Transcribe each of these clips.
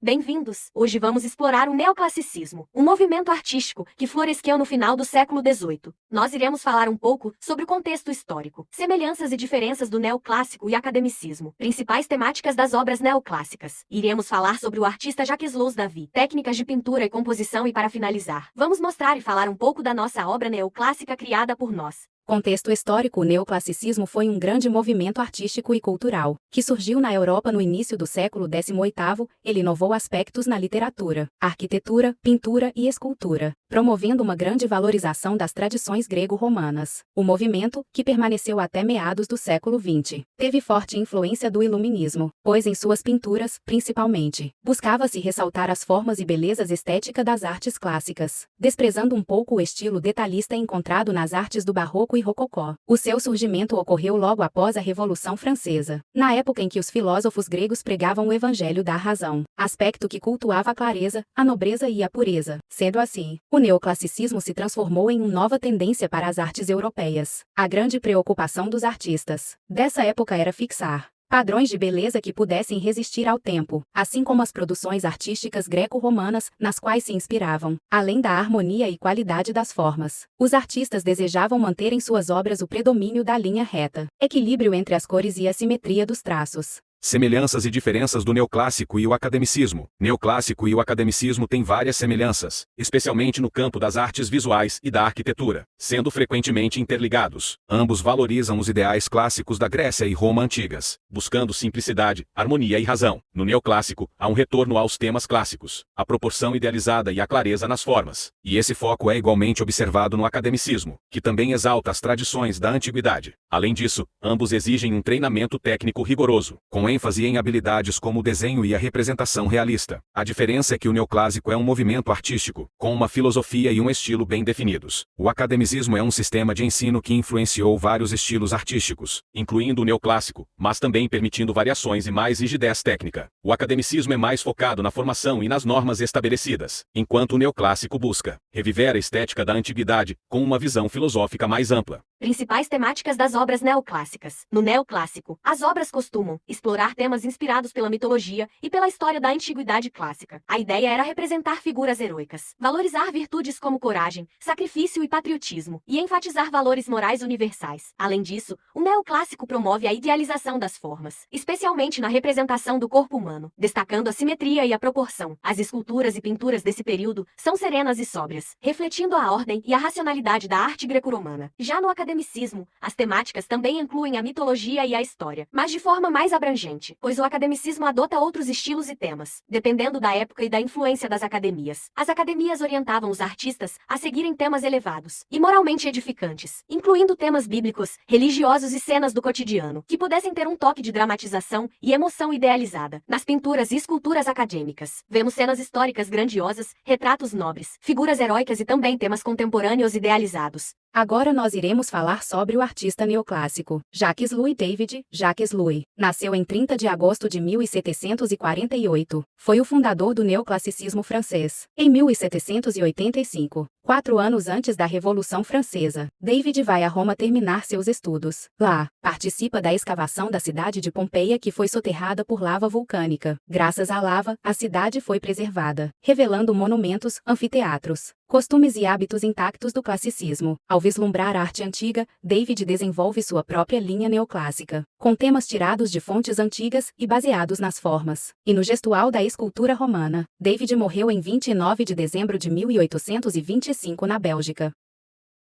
Bem-vindos! Hoje vamos explorar o neoclassicismo, um movimento artístico que floresceu no final do século XVIII. Nós iremos falar um pouco sobre o contexto histórico, semelhanças e diferenças do neoclássico e academicismo, principais temáticas das obras neoclássicas. Iremos falar sobre o artista Jacques-Louis David, técnicas de pintura e composição e para finalizar, vamos mostrar e falar um pouco da nossa obra neoclássica criada por nós. Contexto histórico: o neoclassicismo foi um grande movimento artístico e cultural, que surgiu na Europa no início do século XVIII. Ele inovou aspectos na literatura, arquitetura, pintura e escultura, promovendo uma grande valorização das tradições grego-romanas. O movimento, que permaneceu até meados do século XX, teve forte influência do iluminismo, pois em suas pinturas, principalmente, buscava-se ressaltar as formas e belezas estéticas das artes clássicas, desprezando um pouco o estilo detalhista encontrado nas artes do barroco e rococó. O seu surgimento ocorreu logo após a Revolução Francesa, na época em que os filósofos gregos pregavam o evangelho da razão, aspecto que cultuava a clareza, a nobreza e a pureza. Sendo assim, o neoclassicismo se transformou em uma nova tendência para as artes europeias. A grande preocupação dos artistas dessa época era fixar padrões de beleza que pudessem resistir ao tempo, assim como as produções artísticas greco-romanas, nas quais se inspiravam, além da harmonia e qualidade das formas. Os artistas desejavam manter em suas obras o predomínio da linha reta, equilíbrio entre as cores e a simetria dos traços. Semelhanças e diferenças do neoclássico e o academicismo. Neoclássico e o academicismo têm várias semelhanças, especialmente no campo das artes visuais e da arquitetura, sendo frequentemente interligados. Ambos valorizam os ideais clássicos da Grécia e Roma antigas, buscando simplicidade, harmonia e razão. No neoclássico, há um retorno aos temas clássicos, a proporção idealizada e a clareza nas formas. E esse foco é igualmente observado no academicismo, que também exalta as tradições da antiguidade. Além disso, ambos exigem um treinamento técnico rigoroso, com ênfase em habilidades como o desenho e a representação realista. A diferença é que o neoclássico é um movimento artístico, com uma filosofia e um estilo bem definidos. O academicismo é um sistema de ensino que influenciou vários estilos artísticos, incluindo o neoclássico, mas também permitindo variações e mais rigidez técnica. O academicismo é mais focado na formação e nas normas estabelecidas, enquanto o neoclássico busca reviver a estética da antiguidade, com uma visão filosófica mais ampla. Principais temáticas das obras neoclássicas. No neoclássico, as obras costumam explorar temas inspirados pela mitologia e pela história da antiguidade clássica. A ideia era representar figuras heróicas, valorizar virtudes como coragem, sacrifício e patriotismo, e enfatizar valores morais universais. Além disso, o neoclássico promove a idealização das formas, especialmente na representação do corpo humano, destacando a simetria e a proporção. As esculturas e pinturas desse período são serenas e sóbrias, refletindo a ordem e a racionalidade da arte greco-romana. Já no academicismo, as temáticas também incluem a mitologia e a história, mas de forma mais abrangente, pois o academicismo adota outros estilos e temas, dependendo da época e da influência das academias. As academias orientavam os artistas a seguirem temas elevados e moralmente edificantes, incluindo temas bíblicos, religiosos e cenas do cotidiano, que pudessem ter um toque de dramatização e emoção idealizada. Nas pinturas e esculturas acadêmicas, vemos cenas históricas grandiosas, retratos nobres, figuras heróicas e também temas contemporâneos idealizados. Agora nós iremos falar sobre o artista neoclássico, Jacques-Louis David. Jacques-Louis nasceu em 30 de agosto de 1748. Foi o fundador do neoclassicismo francês. Em 1785, 4 anos antes da Revolução Francesa, David vai a Roma terminar seus estudos. Lá, participa da escavação da cidade de Pompeia, que foi soterrada por lava vulcânica. Graças à lava, a cidade foi preservada, revelando monumentos, anfiteatros, costumes e hábitos intactos do classicismo. Ao vislumbrar a arte antiga, David desenvolve sua própria linha neoclássica, com temas tirados de fontes antigas e baseados nas formas e no gestual da escultura romana. David morreu em 29 de dezembro de 1825 na Bélgica.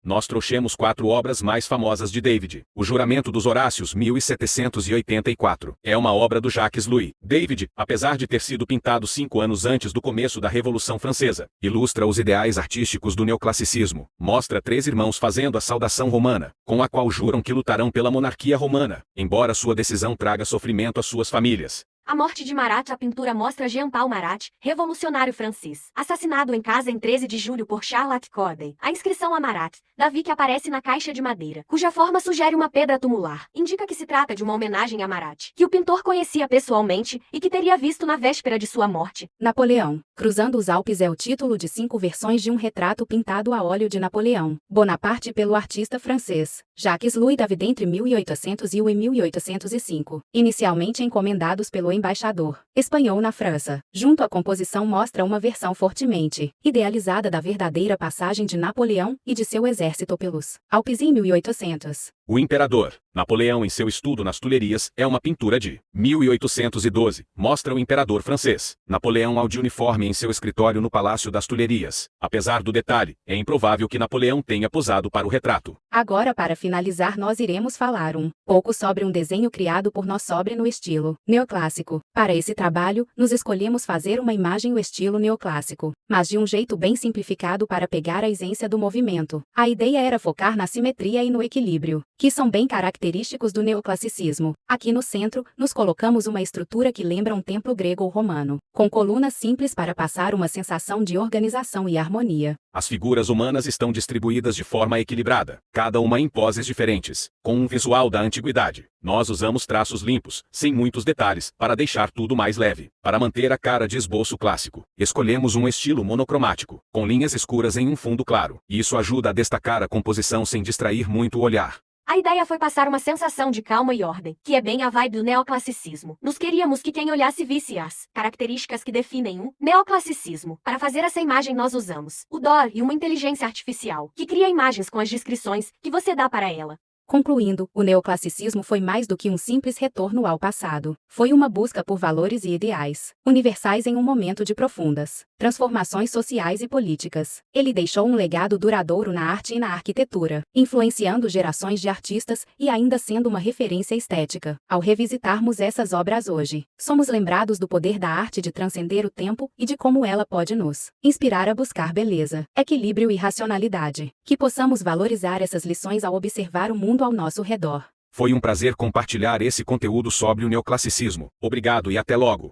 Nós trouxemos 4 obras mais famosas de David. O Juramento dos Horácios, 1784. É uma obra do Jacques-Louis David, apesar de ter sido pintado 5 anos antes do começo da Revolução Francesa. Ilustra os ideais artísticos do neoclassicismo. Mostra 3 irmãos fazendo a saudação romana, com a qual juram que lutarão pela monarquia romana, embora sua decisão traga sofrimento às suas famílias. A morte de Marat. A pintura mostra Jean-Paul Marat, revolucionário francês, assassinado em casa em 13 de julho por Charlotte Corday. A inscrição a Marat, Davi, que aparece na caixa de madeira, cuja forma sugere uma pedra tumular, indica que se trata de uma homenagem a Marat, que o pintor conhecia pessoalmente e que teria visto na véspera de sua morte. Napoleão, cruzando os Alpes é o título de 5 versões de um retrato pintado a óleo de Napoleão Bonaparte pelo artista francês Jacques-Louis David entre 1800 e 1805, inicialmente encomendados pelo embaixador espanhol na França. Junto à composição mostra uma versão fortemente idealizada da verdadeira passagem de Napoleão e de seu exército pelos Alpes em 1800. O Imperador, Napoleão em seu estudo nas Tulherias, é uma pintura de 1812, mostra o imperador francês, Napoleão ao de uniforme em seu escritório no Palácio das Tulherias. Apesar do detalhe, é improvável que Napoleão tenha posado para o retrato. Agora, para finalizar, nós iremos falar um pouco sobre um desenho criado por nós sobre no estilo neoclássico. Para esse trabalho, nos escolhemos fazer uma imagem no estilo neoclássico, mas de um jeito bem simplificado para pegar a essência do movimento. A ideia era focar na simetria e no equilíbrio, que são bem característicos do neoclassicismo. Aqui no centro, nos colocamos uma estrutura que lembra um templo grego ou romano, com colunas simples para passar uma sensação de organização e harmonia. As figuras humanas estão distribuídas de forma equilibrada, cada uma em poses diferentes, com um visual da antiguidade. Nós usamos traços limpos, sem muitos detalhes, para deixar tudo mais leve. Para manter a cara de esboço clássico, escolhemos um estilo monocromático, com linhas escuras em um fundo claro. Isso ajuda a destacar a composição sem distrair muito o olhar. A ideia foi passar uma sensação de calma e ordem, que é bem a vibe do neoclassicismo. Nós queríamos que quem olhasse visse as características que definem o neoclassicismo. Para fazer essa imagem nós usamos o DOR e uma inteligência artificial, que cria imagens com as descrições que você dá para ela. Concluindo, o neoclassicismo foi mais do que um simples retorno ao passado. Foi uma busca por valores e ideais universais em um momento de profundas transformações sociais e políticas. Ele deixou um legado duradouro na arte e na arquitetura, influenciando gerações de artistas e ainda sendo uma referência estética. Ao revisitarmos essas obras hoje, somos lembrados do poder da arte de transcender o tempo e de como ela pode nos inspirar a buscar beleza, equilíbrio e racionalidade. Que possamos valorizar essas lições ao observar o mundo ao nosso redor. Foi um prazer compartilhar esse conteúdo sobre o neoclassicismo. Obrigado e até logo.